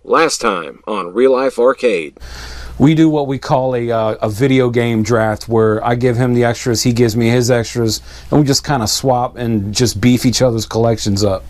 Last time on Real Life Arcade. We do what we call a video game draft, where I give him the extras, he gives me his extras, and we just kind of swap and just beef each other's collections up.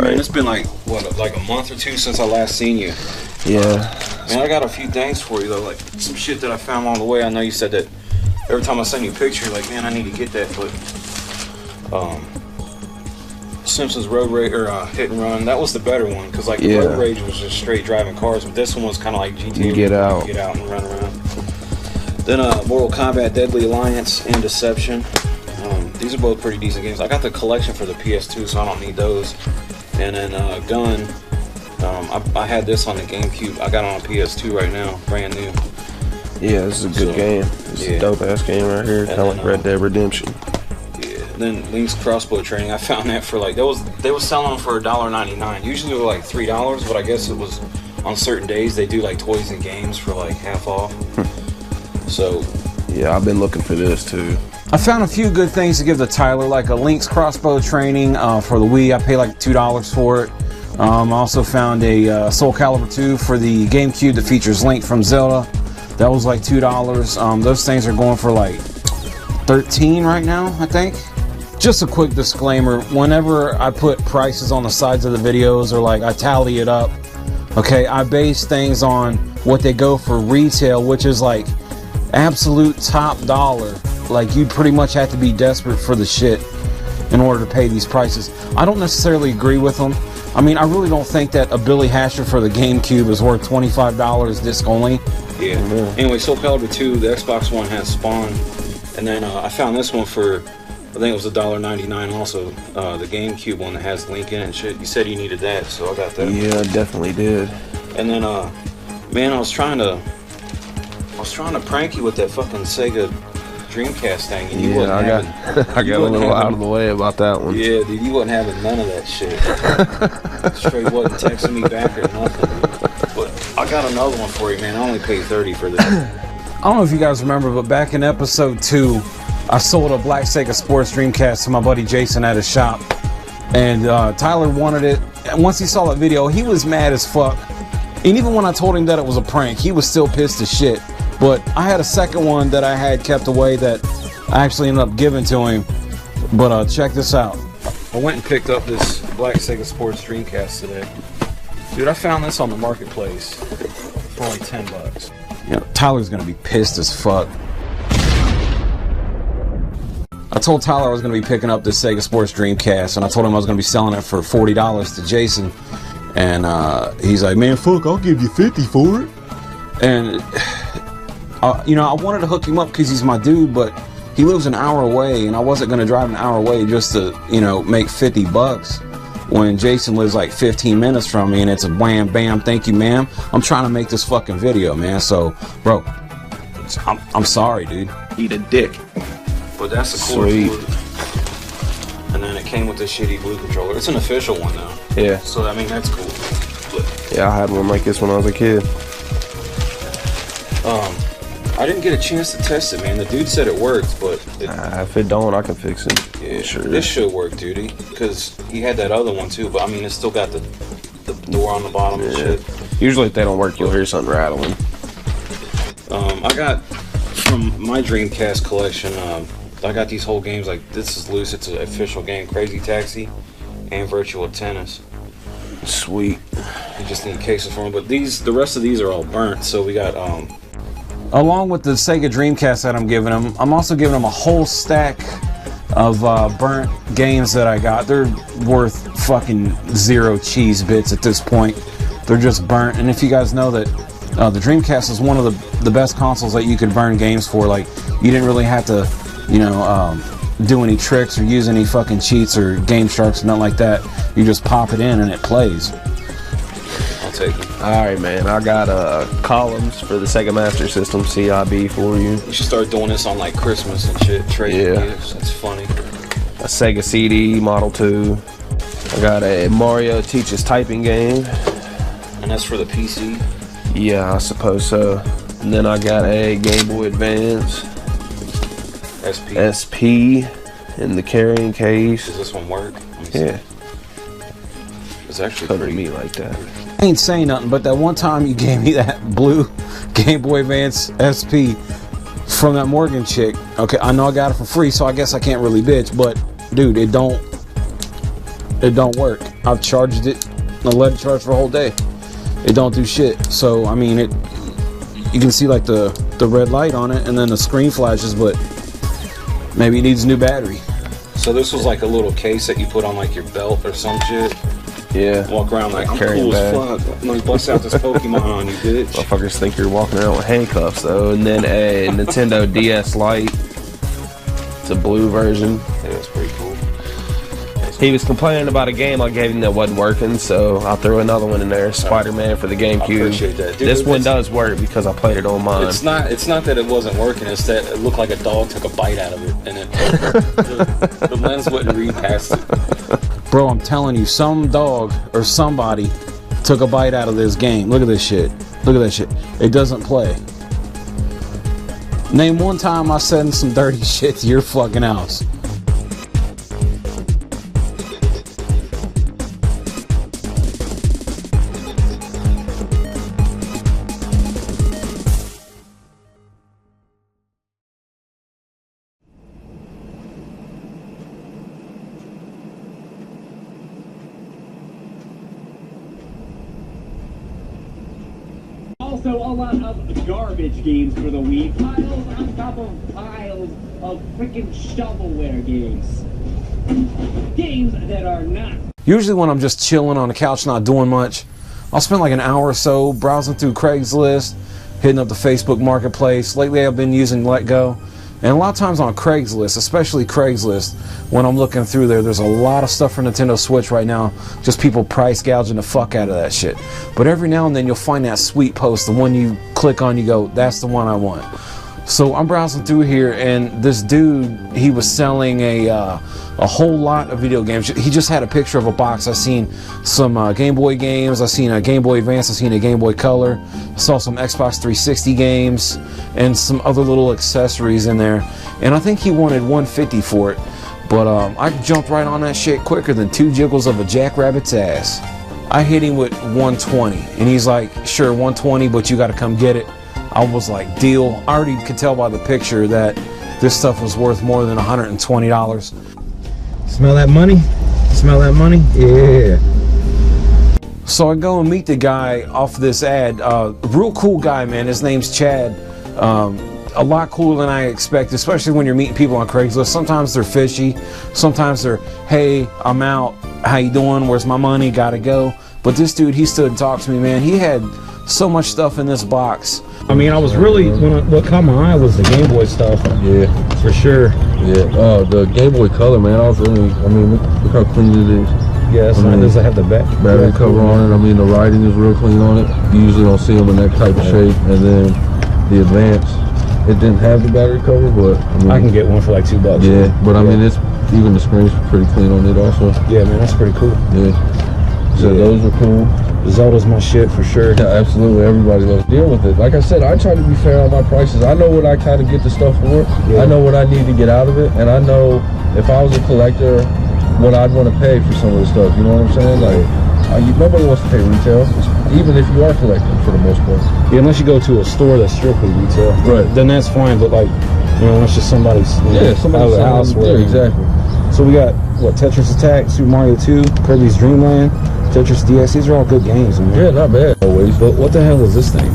Man, it's been like a month or two since I last seen you. Yeah. Man, I got a few things for you though, like some shit that I found along the way. I know you said that every time I send you a picture, you're like, man, I need to get that. But Simpsons Road Rage or Hit and Run, that was the better one, because like the Road Rage was just straight driving cars, but this one was kind of like GTA. Get out and run around. Then Mortal Kombat Deadly Alliance and Deception. These are both pretty decent games. I got the collection for the PS2, so I don't need those. And then Gun, I had this on the GameCube. I got it on PS2 right now, brand new. Yeah, this is a good game. It's a dope ass game right here, kind of like Red Dead Redemption. Yeah. Then Link's Crossbow Training, I found that for like they was selling them for $1.99. Usually they were like $3, but I guess it was on certain days they do like toys and games for like half off. So yeah, I've been looking for this too. I found a few good things to give to Tyler, like a Link's Crossbow Training for the Wii. I paid like $2 for it. I also found a Soul Calibur 2 for the GameCube that features Link from Zelda. That was like $2. Those things are going for like $13 right now, I think. Just a quick disclaimer, whenever I put prices on the sides of the videos, or like I tally it up, okay, I base things on what they go for retail, which is like absolute top dollar. Like, you pretty much have to be desperate for the shit in order to pay these prices. I don't necessarily agree with them. I mean, I really don't think that a Billy Hatcher for the GameCube is worth $25 disc only. Yeah. Anyway, Soul Calibur 2, the Xbox One has Spawn. And then I found this one for, I think it was $1.99 also. The GameCube one that has Link in it and shit. You said you needed that, so I got that. Yeah, I definitely did. And then, man, I was trying to prank you with that fucking Sega Dreamcast thing, and you I got a little out of the way about that one. Yeah, dude, you wasn't having none of that shit. Straight wasn't texting me back or nothing. But I got another one for you, man. I only paid $30 for this. I don't know if you guys remember, but back in episode 2, I sold a black Sega Sports Dreamcast to my buddy Jason at his shop, and Tyler wanted it. And once he saw that video, he was mad as fuck. And even when I told him that it was a prank, he was still pissed as shit. But I had a second one that I had kept away that I actually ended up giving to him. But check this out. I went and picked up this black Sega Sports Dreamcast today. Dude, I found this on the marketplace for only $10. You know, Tyler's gonna be pissed as fuck. I told Tyler I was gonna be picking up this Sega Sports Dreamcast, and I told him I was gonna be selling it for $40 to Jason. And he's like, man, fuck, I'll give you $50 for it. And you know, I wanted to hook him up because he's my dude, but he lives an hour away, and I wasn't going to drive an hour away just to, you know, make $50 when Jason lives like 15 minutes from me, and it's a wham, bam, thank you, ma'am. I'm trying to make this fucking video, man. So, bro, I'm sorry, dude. Eat a dick. But that's the core. Sweet. And then it came with this shitty Blue controller. It's an official one, though. Yeah. So, I mean, that's cool. But, yeah, I had one like this when I was a kid. I didn't get a chance to test it, man. The dude said it worked, but if it don't, I can fix it. Yeah, sure. This should work, dude. Because he had that other one too, but I mean, it's still got the door on the bottom and shit. Usually, if they don't work, you'll hear something rattling. I got from my Dreamcast collection. I got these whole games. Like, this is loose. It's an official game: Crazy Taxi and Virtual Tennis. Sweet. You just need cases for them, but the rest of these are all burnt. So we got along with the Sega Dreamcast that I'm giving them, I'm also giving them a whole stack of burnt games that I got. They're worth fucking 0 cheese bits at this point. They're just burnt. And if you guys know that The Dreamcast is one of the best consoles that you could burn games for. Like, you didn't really have to, you know, do any tricks or use any fucking cheats or game sharks, nothing like that. You just pop it in and it plays. I'll take it. Alright, man, I got columns for the Sega Master System CIB for you. You should start doing this on like Christmas and shit. Trading gifts. That's funny. A Sega CD Model 2. I got a Mario Teaches Typing game. And that's for the PC? Yeah, I suppose so. And then I got a Game Boy Advance. SP in the carrying case. Does this one work? Yeah. It's actually Covered pretty me like that. I ain't saying nothing, but that one time you gave me that blue Game Boy Advance SP from that Morgan chick. Okay, I know I got it for free, so I guess I can't really bitch, but dude, it don't work. I've charged it, I let it charge for a whole day. It don't do shit. So I mean, you can see like the red light on it, and then the screen flashes, but maybe it needs a new battery. So this was like a little case that you put on like your belt or some shit. Yeah. Walk around like, I'm cool as fuck. I'm gonna bust out this Pokemon on you, bitch. Motherfuckers think you're walking around with handcuffs though. And then a Nintendo DS Lite. It's a blue version. Yeah, that's pretty cool. He was complaining about a game I gave him that wasn't working, so I'll throw another one in there. Spider-Man for the GameCube. I appreciate that. Dude, this one does work because I played it on mine. It's not that it wasn't working. It's that it looked like a dog took a bite out of it, and the lens wouldn't read past it. Bro, I'm telling you, some dog or somebody took a bite out of this game. Look at this shit. Look at that shit. It doesn't play. Name one time I sent some dirty shit to your fucking house. Also, a lot of garbage games for the Wii. Piles on top of piles of freaking shovelware games. Games that are not. Usually when I'm just chilling on the couch not doing much, I'll spend like an hour or so browsing through Craigslist, hitting up the Facebook Marketplace. Lately I've been using Let Go. And a lot of times on Craigslist, especially Craigslist, when I'm looking through there's a lot of stuff for Nintendo Switch right now. Just people price gouging the fuck out of that shit. But every now and then you'll find that sweet post, the one you click on, you go, that's the one I want. So I'm browsing through here, and this dude, he was selling a whole lot of video games. He just had a picture of a box. I seen some Game Boy games. I seen a Game Boy Advance. I seen a Game Boy Color. I saw some Xbox 360 games and some other little accessories in there. And I think he wanted $150 for it. But I jumped right on that shit quicker than 2 jiggles of a jackrabbit's ass. I hit him with $120, and he's like, sure, $120, but you got to come get it. I was like, deal. I already could tell by the picture that this stuff was worth more than $120. Smell that money? Smell that money? Yeah. So I go and meet the guy off this ad. Real cool guy, man. His name's Chad. A lot cooler than I expect, especially when you're meeting people on Craigslist. Sometimes they're fishy. Sometimes they're, hey, I'm out. How you doing? Where's my money? Gotta go. But this dude, he stood and talked to me, man. He had so much stuff in this box. I mean, I was really, what caught my eye was the Game Boy stuff. Yeah. For sure. Yeah. The Game Boy Color, man, I mean, look how clean it is. Yeah, it's nice. Does it have the battery cover on it? I mean, the writing is real clean on it. You usually don't see them in that type of shape. And then the Advance, it didn't have the battery cover, but I mean, I can get one for like $2. Yeah, but I mean, it's even the screen's pretty clean on it also. Yeah, man, that's pretty cool. Yeah. So those are cool. Zelda's my shit for sure. Yeah, absolutely. Everybody loves to deal with it. Like I said, I try to be fair on my prices. I know what I kind of get the stuff for. Yeah. I know what I need to get out of it, and I know if I was a collector, what I'd want to pay for some of the stuff. You know what I'm saying? Like, nobody wants to pay retail, even if you are collecting for the most part. Yeah, unless you go to a store that's strictly retail. Right. Then that's fine. But like, you know, it's just somebody's somebody out of the house. Yeah, exactly. So we got what? Tetris Attack, Super Mario 2, Kirby's Dream Land, Tetris DS. These are all good games, man. Yeah, not bad. Always. But what the hell is this thing?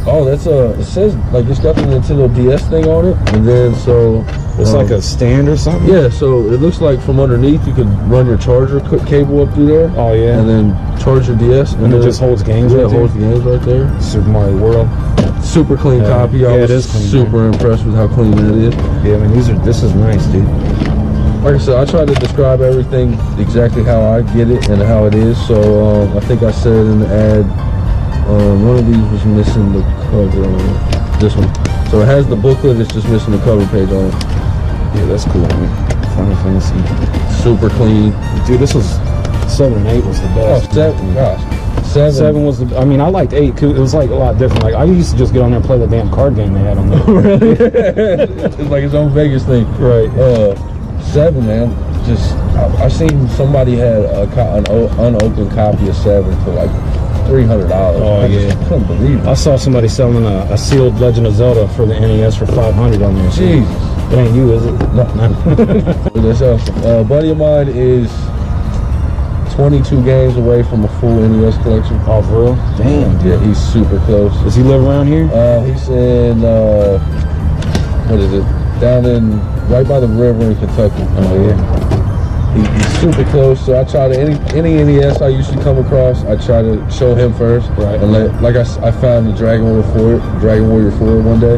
Oh, Oh, that's it says like it's got the Nintendo DS thing on it, and then so It's like a stand or something? yeah. So it looks like from underneath you could run your charger cable up through there. Oh yeah. And then charge your DS, And it just holds games. Yeah, right it holds the games right there. there? Super Mario World. Super clean copy. I it was is clean, super impressed with how clean that is. Yeah, I mean this is nice, dude. Like I said, I try to describe everything exactly how I get it and how it is. So I think I said in the ad, one of these was missing the cover on it. This one. So it has the booklet, it's just missing the cover page on it. Yeah, that's cool, man. Final Fantasy. Super clean. Dude, this was 7 and 8 was the best. Oh, 7, gosh. 7 was the. I mean, I liked 8. It was like a lot different. Like I used to just get on there and play the damn card game they had on there. Really? It's like its own Vegas thing. Right. 7, man. Just I seen somebody had an unopened copy of 7 for like $300. Oh, I just couldn't believe it. I saw somebody selling a sealed Legend of Zelda for the NES for $500 on there. So Jesus. it ain't you, is it? No. That's awesome. A buddy of mine is 22 games away from a full NES collection. Oh, for real? Damn, dude. Yeah, he's super close. Does he live around here? He's in what is it? Down in right by the river in Kentucky. Oh yeah. He's super close. So I try to any NES I usually come across, I try to show him first. Right. And I found the Dragon Warrior 4 one day,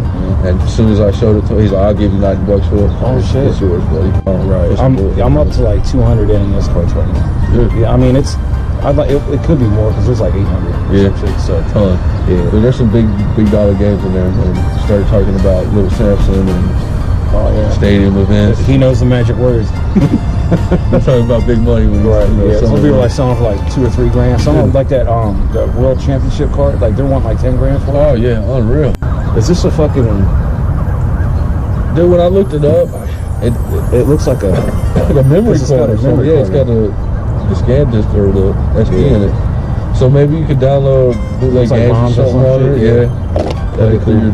and as soon as I showed it to him, he's like, "I'll give you $90 for it." Oh shit. It's yours, buddy. Oh, Right. I'm up to like 200 NES cards right now. Good. Yeah, I mean it could be more because there's like 800. Yeah. Shit, so Ton. yeah. But there's some big dollar games in there. And started talking about Little Samson and stadium events. He knows the magic words. I'm talking about big money when Right. Yeah. Some people are like, like selling for like $2 or $3 grand. Some of them like that the World Championship card. Like they're wanting like 10 grand for it. oh yeah, unreal. Is this a fucking? Dude, when I looked it up, It looks like a. the memory It's got card a or something. memory Yeah, it's card, got the scan disc or the SD in it. So maybe you could download bootleg It's like games or ROMs or something some on it. shit, Yeah. That'd be Through your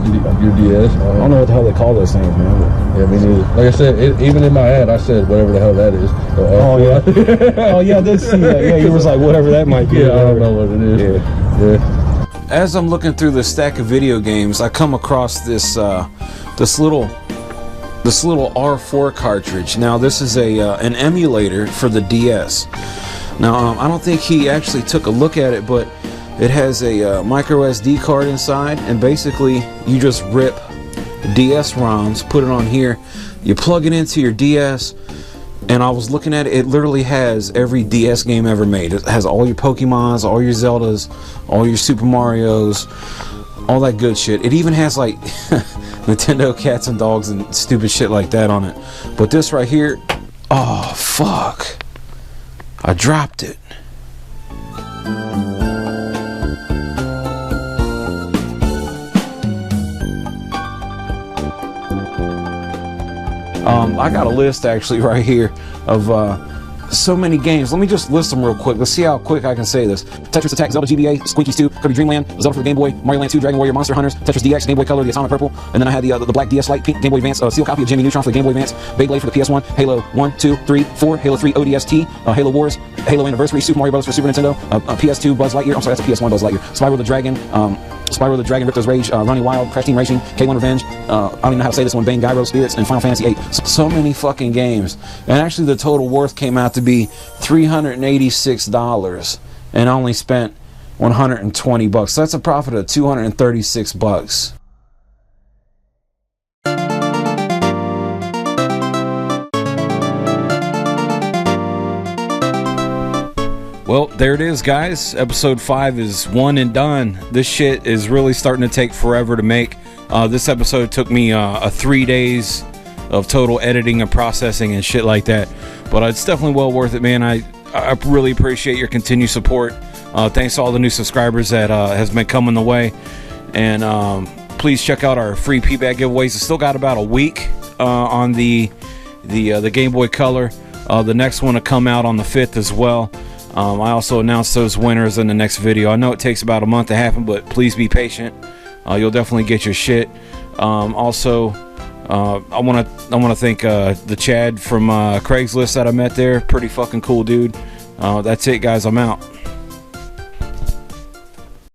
DS. I don't know what the hell they call those things, man. Yeah, me neither. Like I said, even in my ad, I said whatever the hell that is. Oh yeah. Oh yeah, I did see that. Yeah, you was like whatever that might be. Yeah, I don't know what it is. Yeah. As I'm looking through the stack of video games, I come across this little R4 cartridge. Now this is an emulator for the DS. Now I don't think he actually took a look at it, but it has a micro SD card inside, and basically you just rip DS ROMs, put it on here, you plug it into your DS, and I was looking at it, it literally has every DS game ever made. It has all your Pokemons, all your Zeldas, all your Super Marios, all that good shit. It even has like Nintendo cats and dogs and stupid shit like that on it. But this right here, oh fuck, I dropped it. I got a list actually right here of so many games. Let me just list them real quick. Let's see how quick I can say this. Tetris Attack, Zelda GBA, Squinkies 2, Kirby Dream Land, Zelda for the Game Boy, Mario Land 2, Dragon Warrior, Monster Hunters, Tetris DX, Game Boy Color, the Atomic Purple, and then I had the Black DS Lite, Pink Game Boy Advance, sealed copy of Jimmy Neutron for the Game Boy Advance, Beyblade for the PS1, Halo 1, 2, 3, 4, Halo 3 ODST, Halo Wars, Halo Anniversary, Super Mario Bros. For Super Nintendo, PS2 Buzz Lightyear, I'm sorry, that's a PS1 Buzz Lightyear, Spyro the Dragon, Ripto's Rage, Running Wild, Crash Team Racing, K1 Revenge, I don't even know how to say this one, Bane Gyro Spirits, and Final Fantasy 8. So many fucking games. And actually the total worth came out to be $386, and I only spent $120. So that's a profit of $236. Well, there it is, guys. Episode 5 is one and done. This shit is really starting to take forever to make. This episode took me 3 days of total editing and processing and shit like that. But it's definitely well worth it, man. I really appreciate your continued support. Thanks to all the new subscribers that has been coming the way. And please check out our free P-Bag giveaways. It's still got about a week on the Game Boy Color. The next one will come out on the 5th as well. I also announced those winners in the next video. I know it takes about a month to happen, but please be patient. You'll definitely get your shit. Also, I want to thank the Chad from Craigslist that I met there. Pretty fucking cool dude. That's it, guys. I'm out.